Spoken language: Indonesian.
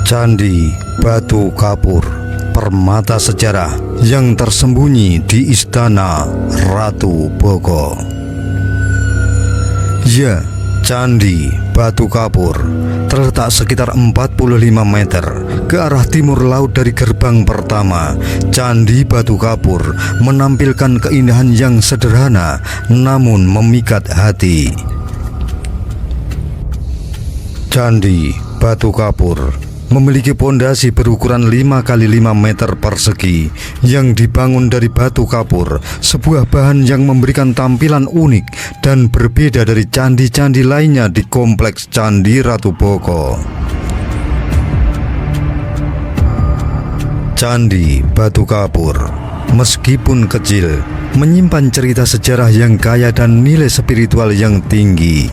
Candi Batu Kapur, permata sejarah yang tersembunyi di Istana Ratu Boko. Ya, Candi Batu Kapur terletak sekitar 45 meter ke arah timur laut dari gerbang pertama. Candi Batu Kapur menampilkan keindahan yang sederhana namun memikat hati. Candi Batu Kapur memiliki pondasi berukuran 5 x 5 meter persegi yang dibangun dari batu kapur, sebuah bahan yang memberikan tampilan unik dan berbeda dari candi-candi lainnya di kompleks Candi Ratu Boko. Candi Batu Kapur meskipun kecil, menyimpan cerita sejarah yang kaya dan nilai spiritual yang tinggi.